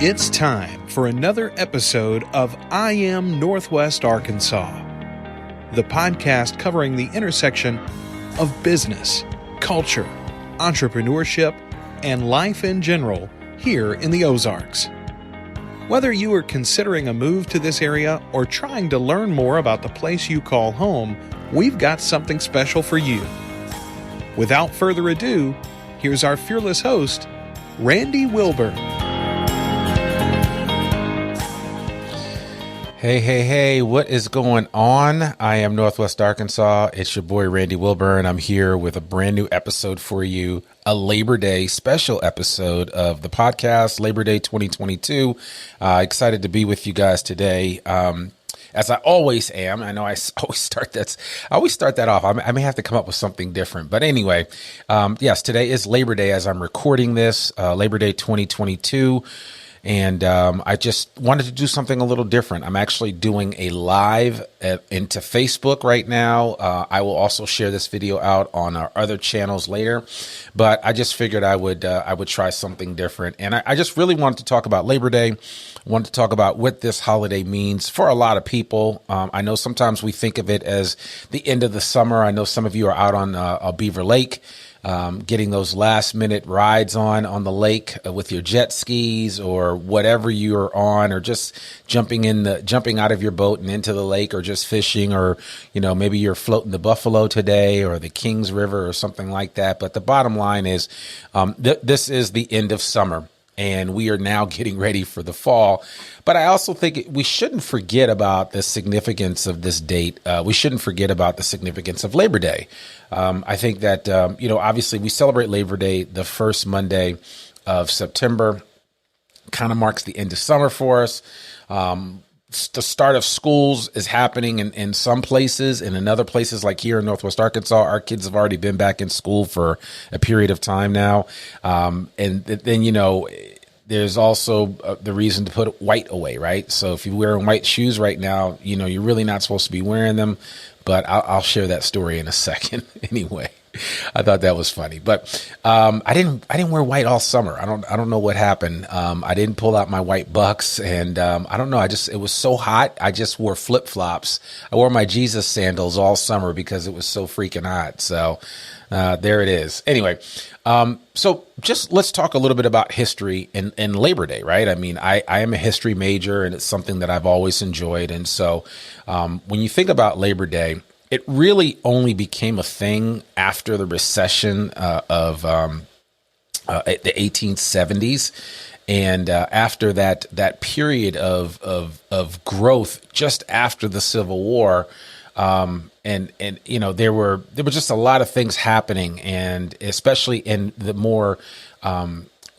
It's time for another episode of I Am Northwest Arkansas, the podcast covering the intersection of business, culture, entrepreneurship, and life in general here in the Ozarks. Whether you are considering a move to this area or trying to learn more about the place you call home, we've got something special for you. Without further ado, here's our fearless host, Randy Wilburn. Hey, what is going on? I am Northwest Arkansas. It's your boy, Randy Wilburn. I'm here with a brand new episode for you, a Labor Day special episode of the podcast, Labor Day 2022. Excited to be with you guys today. As I always am. I know I always start that off. I may have to come up with something different. But anyway, yes, today is Labor Day as I'm recording this, Labor Day 2022. And I just wanted to do something a little different. I'm actually doing a live into Facebook right now. I will also share this video out on our other channels later. But I just figured I would try something different. And I just really wanted to talk about Labor Day. Wanted to talk about what this holiday means for a lot of people. I know sometimes we think of it as the end of the summer. I know some of you are out on Beaver Lake. Getting those last minute rides on the lake with your jet skis or whatever you're on, or just jumping out of your boat and into the lake, or just fishing, or, maybe you're floating the Buffalo today or the Kings River or something like that. But the bottom line is, this is the end of summer. And we are now getting ready for the fall. But I also think we shouldn't forget about the significance of this date. We shouldn't forget about the significance of Labor Day. I think that, obviously we celebrate Labor Day the first Monday of September. Kind of marks the end of summer for us. The start of schools is happening in some places, and in other places like here in Northwest Arkansas, our kids have already been back in school for a period of time now. And then, there's also the reason to put white away, right? So if you're wearing white shoes right now, you're really not supposed to be wearing them, but I'll share that story in a second anyway. I thought that was funny, but I didn't wear white all summer. I don't know what happened. I didn't pull out my white Bucks, and I don't know. It was so hot. I just wore flip flops. I wore my Jesus sandals all summer because it was so freaking hot. So there it is. Anyway, so just let's talk a little bit about history and Labor Day, right? I mean, I am a history major, and it's something that I've always enjoyed. And so when you think about Labor Day, it really only became a thing after the recession of the 1870s, and after that period of growth just after the Civil War, and there were just a lot of things happening, and especially in the more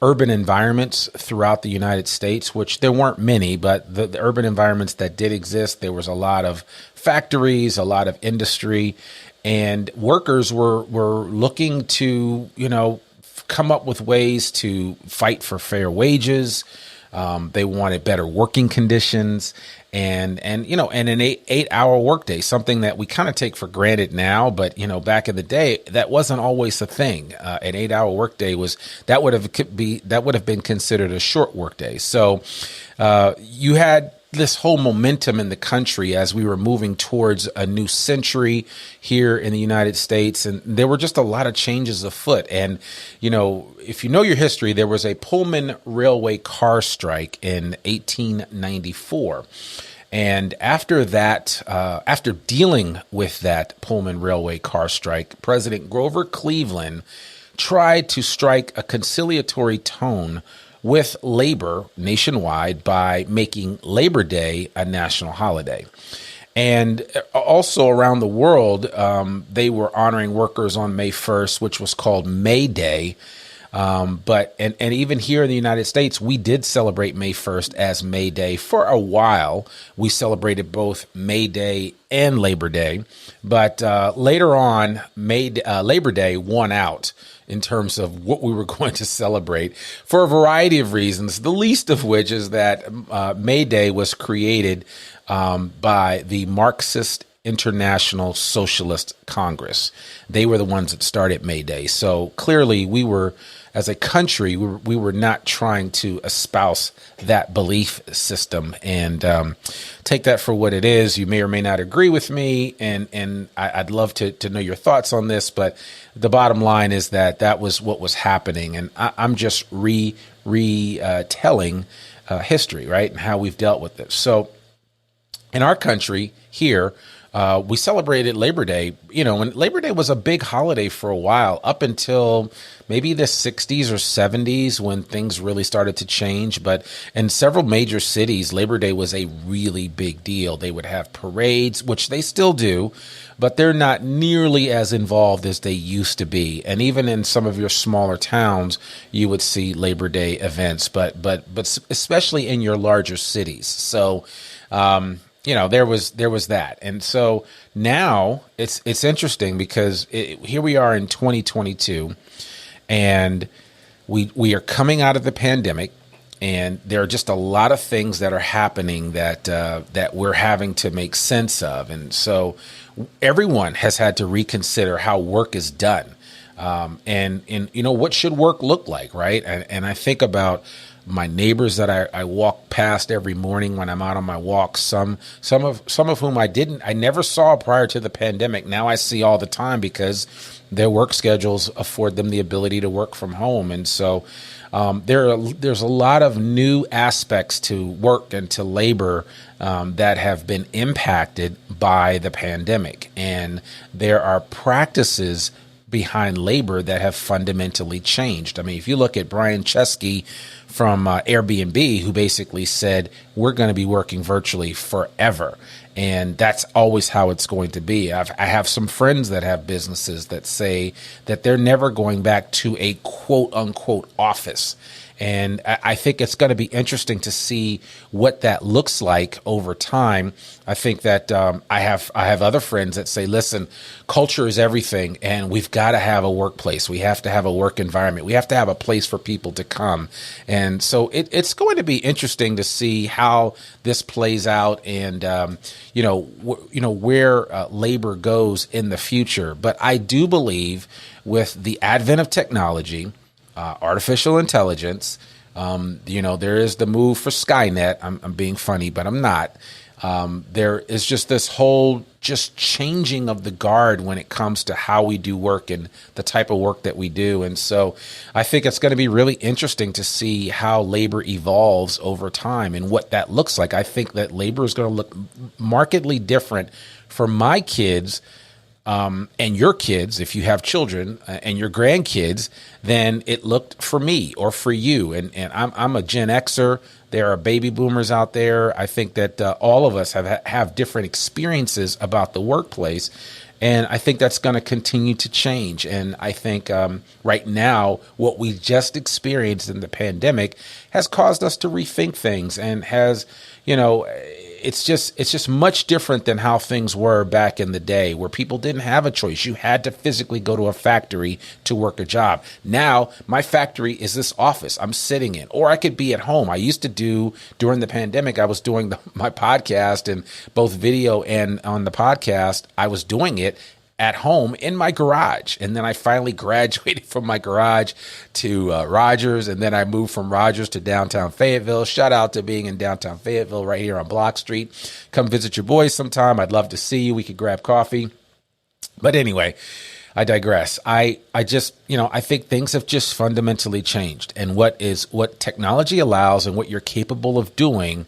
urban environments throughout the United States, which there weren't many, but the urban environments that did exist, there was a lot of factories, a lot of industry, and workers were looking to, come up with ways to fight for fair wages. They wanted better working conditions and an 8-hour workday, something that we kind of take for granted now. But, back in the day, that wasn't always a thing. An 8-hour workday that would have been considered a short workday. So you had this whole momentum in the country as we were moving towards a new century here in the United States. And there were just a lot of changes afoot. And, if you know your history, there was a Pullman Railway Car strike in 1894. And after that, after dealing with that Pullman Railway Car strike, President Grover Cleveland tried to strike a conciliatory tone with labor nationwide by making Labor Day a national holiday. And also around the world, they were honoring workers on May 1st, which was called May Day. But even here in the United States, we did celebrate May 1st as May Day. For a while, we celebrated both May Day and Labor Day. But later on, Labor Day won out in terms of what we were going to celebrate for a variety of reasons, the least of which is that May Day was created by the Marxist International Socialist Congress. They were the ones that started May Day. So clearly we were, as a country, we were not trying to espouse that belief system, and take that for what it is. You may or may not agree with me, and I'd love to know your thoughts on this, but the bottom line is that was what was happening, and I'm just retelling history, right, and how we've dealt with this. So in our country here, we celebrated Labor Day, when Labor Day was a big holiday for a while, up until maybe the 60s or 70s when things really started to change. But in several major cities, Labor Day was a really big deal. They would have parades, which they still do, but they're not nearly as involved as they used to be. And even in some of your smaller towns, you would see Labor Day events, but especially in your larger cities. So, there was that. And so now it's interesting because here we are in 2022, and we are coming out of the pandemic, and there are just a lot of things that are happening that we're having to make sense of. And so everyone has had to reconsider how work is done. And what should work look like, right? And I think about my neighbors that I walk past every morning when I'm out on my walks, some of whom I never saw prior to the pandemic. Now I see all the time because their work schedules afford them the ability to work from home. And so there's a lot of new aspects to work and to labor that have been impacted by the pandemic. And there are practices behind labor that have fundamentally changed. I mean, if you look at Brian Chesky from Airbnb, who basically said, we're going to be working virtually forever. And that's always how it's going to be. I have some friends that have businesses that say that they're never going back to a quote unquote office. And I think it's going to be interesting to see what that looks like over time. I think that I have other friends that say, listen, culture is everything, and we've got to have a workplace. We have to have a work environment. We have to have a place for people to come. And so it's going to be interesting to see how this plays out, and where labor goes in the future. But I do believe with the advent of technology, artificial intelligence, there is the move for Skynet. I'm being funny, but I'm not. There is just this whole just changing of the guard when it comes to how we do work and the type of work that we do. And so I think it's going to be really interesting to see how labor evolves over time and what that looks like. I think that labor is going to look markedly different for my kids and your kids, if you have children, and your grandkids, than it looked for me or for you. And I'm a Gen Xer. There are baby boomers out there. I think that all of us have different experiences about the workplace. And I think that's going to continue to change. And I think right now, what we just experienced in the pandemic has caused us to rethink things, and has, it's just much different than how things were back in the day, where people didn't have a choice. You had to physically go to a factory to work a job. Now, my factory is this office I'm sitting in, or I could be at home. I used to do, during the pandemic, I was doing my podcast, and both video and on the podcast, I was doing it at home in my garage. And then I finally graduated from my garage to Rogers, and then I moved from Rogers to downtown Fayetteville. Shout out to being in downtown Fayetteville right here on Block Street. Come visit your boys sometime. I'd love to see you. We could grab coffee. But anyway, I digress. I just, I think things have just fundamentally changed, and what technology allows and what you're capable of doing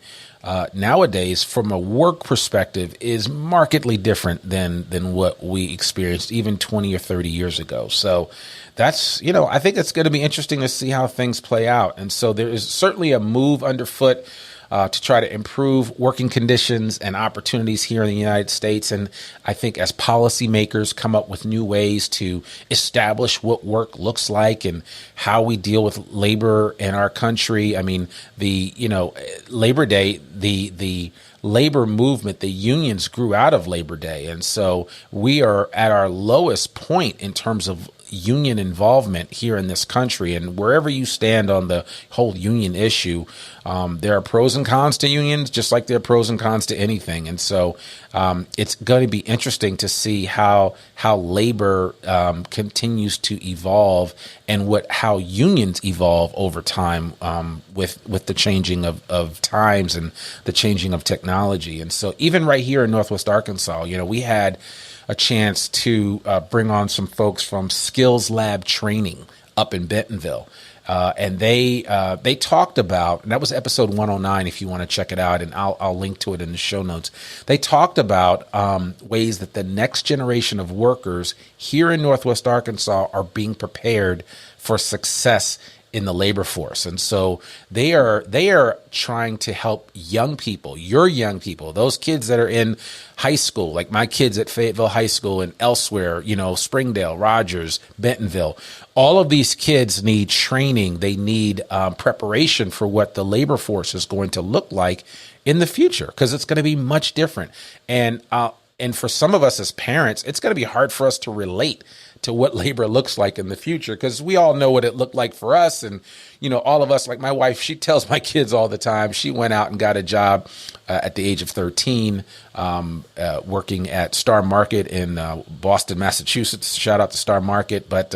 nowadays from a work perspective is markedly different than what we experienced even 20 or 30 years ago. So that's, I think it's going to be interesting to see how things play out. And so there is certainly a move underfoot to try to improve working conditions and opportunities here in the United States. And I think as policymakers come up with new ways to establish what work looks like and how we deal with labor in our country. I mean, Labor Day, the labor movement, the unions grew out of Labor Day. And so we are at our lowest point in terms of union involvement here in this country. And wherever you stand on the whole union issue, there are pros and cons to unions, just like there are pros and cons to anything. And so it's going to be interesting to see how labor continues to evolve and how unions evolve over time with the changing of times and the changing of technology. And so even right here in Northwest Arkansas, we had a chance to bring on some folks from Skills Lab Training up in Bentonville. And they talked about, and that was episode 109 if you want to check it out, and I'll link to it in the show notes. They talked about ways that the next generation of workers here in Northwest Arkansas are being prepared for success in the labor force. And so they are trying to help young people, your young people, those kids that are in high school, like my kids at Fayetteville High School and elsewhere, Springdale, Rogers, Bentonville. All of these kids need training. They need preparation for what the labor force is going to look like in the future, because it's going to be much different. And for some of us as parents, it's going to be hard for us to relate to what labor looks like in the future, because we all know what it looked like for us. And, all of us, like my wife, she tells my kids all the time, she went out and got a job at the age of 13, working at Star Market in Boston, Massachusetts. Shout out to Star Market. But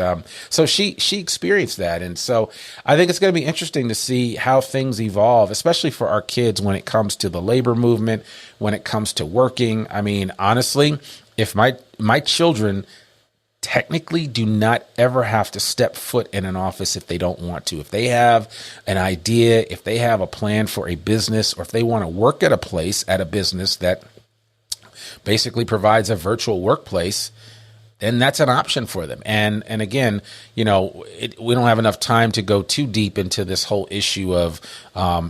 so she experienced that. And so I think it's going to be interesting to see how things evolve, especially for our kids when it comes to the labor movement, when it comes to working. I mean, honestly, if my children technically do not ever have to step foot in an office if they don't want to. If they have an idea, if they have a plan for a business, or if they want to work at a business that basically provides a virtual workplace, then that's an option for them. And again, we don't have enough time to go too deep into this whole issue of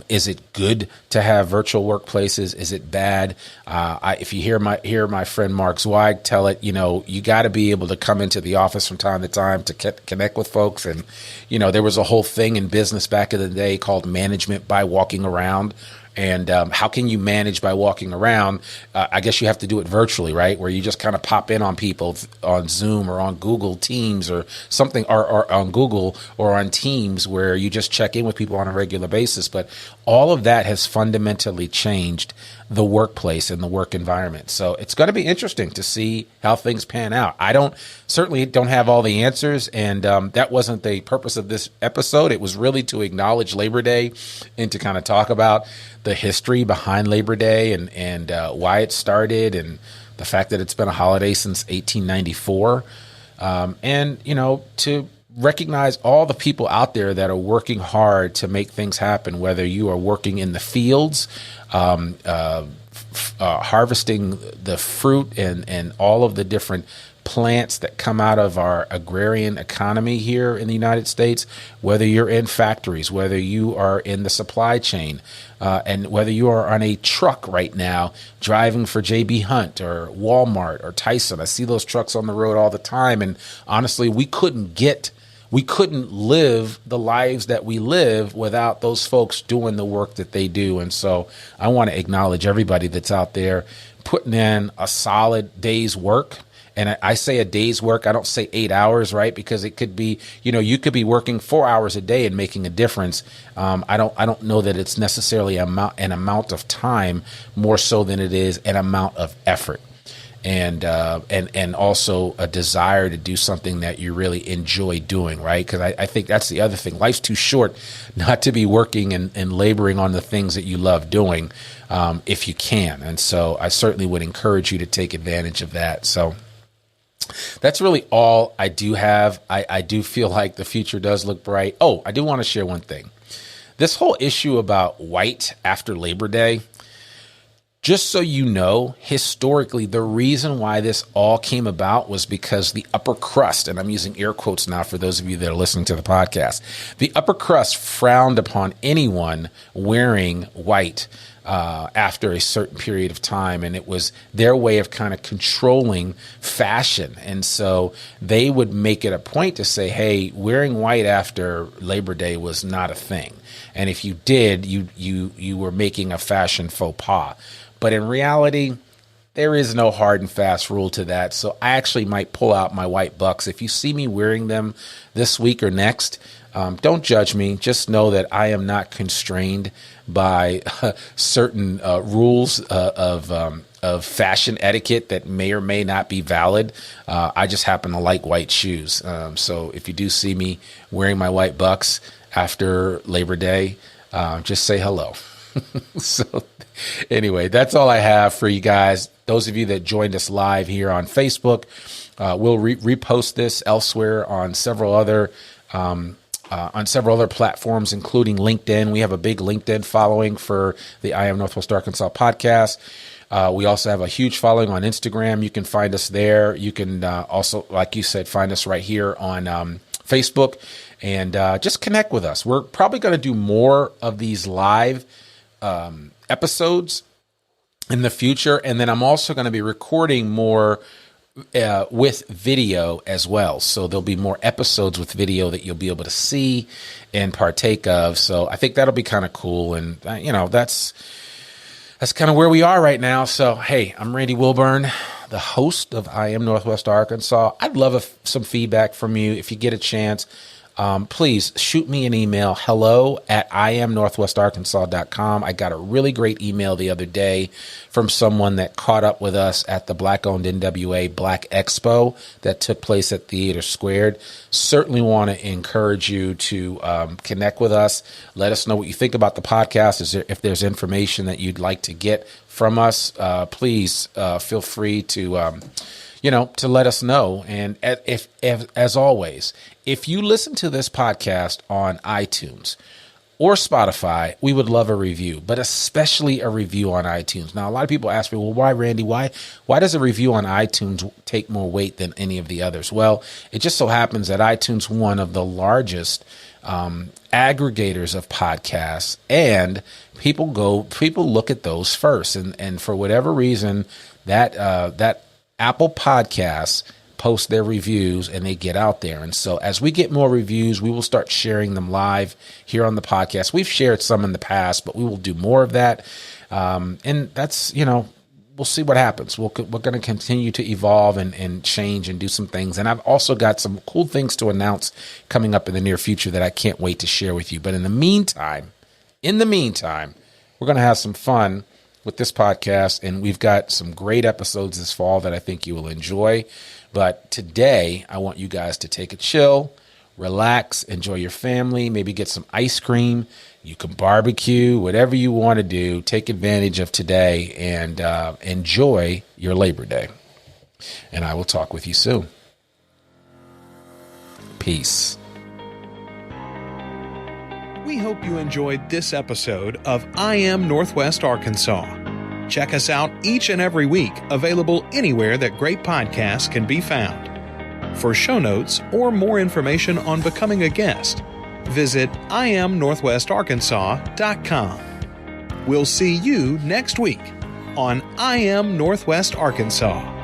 is it good to have virtual workplaces? Is it bad? If you hear my friend Mark Zweig tell it, you got to be able to come into the office from time to time to connect with folks. And there was a whole thing in business back in the day called management by walking around. And how can you manage by walking around? I guess you have to do it virtually, right? Where you just kind of pop in on people on Zoom or on Google Teams or something, or on Google or on Teams, where you just check in with people on a regular basis. But all of that has fundamentally changed the workplace and the work environment. So it's going to be interesting to see how things pan out. I certainly don't have all the answers, and that wasn't the purpose of this episode. It was really to acknowledge Labor Day and to kind of talk about the history behind Labor Day and why it started, and the fact that it's been a holiday since 1894, and to recognize all the people out there that are working hard to make things happen, whether you are working in the fields, harvesting the fruit and all of the different plants that come out of our agrarian economy here in the United States, whether you're in factories, whether you are in the supply chain, and whether you are on a truck right now driving for J.B. Hunt or Walmart or Tyson. I see those trucks on the road all the time. And honestly, we couldn't live the lives that we live without those folks doing the work that they do. And so I want to acknowledge everybody that's out there putting in a solid day's work. And I say a day's work, I don't say 8 hours, right? Because it could be, you could be working 4 hours a day and making a difference. I don't know that it's necessarily an amount of time more so than it is an amount of effort. And also a desire to do something that you really enjoy doing, right? Because I think that's the other thing. Life's too short not to be working and laboring on the things that you love doing, if you can. And so I certainly would encourage you to take advantage of that. So that's really all I do have. I do feel like the future does look bright. Oh, I do want to share one thing. This whole issue about white after Labor Day, just so you know, historically, the reason why this all came about was because the upper crust, and I'm using air quotes now for those of you that are listening to the podcast, the upper crust frowned upon anyone wearing white after a certain period of time. And it was their way of kind of controlling fashion. And so they would make it a point to say, hey, wearing white after Labor Day was not a thing. And if you did, you were making a fashion faux pas. But in reality, there is no hard and fast rule to that. So I actually might pull out my white bucks. If you see me wearing them this week or next, don't judge me. Just know that I am not constrained by certain rules of fashion etiquette that may or may not be valid. I just happen to like white shoes. So if you do see me wearing my white bucks after Labor Day, just say hello. So anyway, that's all I have for you guys. Those of you that joined us live here on Facebook, we'll repost this elsewhere on several other platforms, including LinkedIn. We have a big LinkedIn following for the I Am Northwest Arkansas podcast. We also have a huge following on Instagram. You can find us there. You can also, like you said, find us right here on Facebook, and just connect with us. We're probably going to do more of these live episodes in the future. And then I'm also going to be recording more with video as well. So there'll be more episodes with video that you'll be able to see and partake of. So I think that'll be kind of cool. And, that's kind of where we are right now. So, hey, I'm Randy Wilburn, the host of I Am Northwest Arkansas. I'd love some feedback from you if you get a chance. Please shoot me an email, hello@iamnorthwestarkansas.com. I got a really great email the other day from someone that caught up with us at the Black-owned NWA Black Expo that took place at Theater Squared. Certainly want to encourage you to connect with us. Let us know what you think about the podcast. If there's information that you'd like to get from us, please feel free to let us know. And if as always, if you listen to this podcast on iTunes or Spotify, we would love a review, but especially a review on iTunes. Now, a lot of people ask me, well, why, Randy? Why does a review on iTunes take more weight than any of the others? Well, it just so happens that iTunes is one of the largest aggregators of podcasts, and people look at those first. And for whatever reason, that Apple Podcasts post their reviews and they get out there. And so as we get more reviews, we will start sharing them live here on the podcast. We've shared some in the past, but we will do more of that. And that's, we'll see what happens. We're going to continue to evolve and change and do some things. And I've also got some cool things to announce coming up in the near future that I can't wait to share with you. But in the meantime, we're going to have some fun with this podcast, and we've got some great episodes this fall that I think you will enjoy. But today, I want you guys to take a chill, relax, enjoy your family, maybe get some ice cream. You can barbecue, whatever you want to do. Take advantage of today and enjoy your Labor Day. And I will talk with you soon. Peace. We hope you enjoyed this episode of I Am Northwest Arkansas. Check us out each and every week, available anywhere that great podcasts can be found. For show notes or more information on becoming a guest, visit iamnorthwestarkansas.com. We'll see you next week on I Am Northwest Arkansas.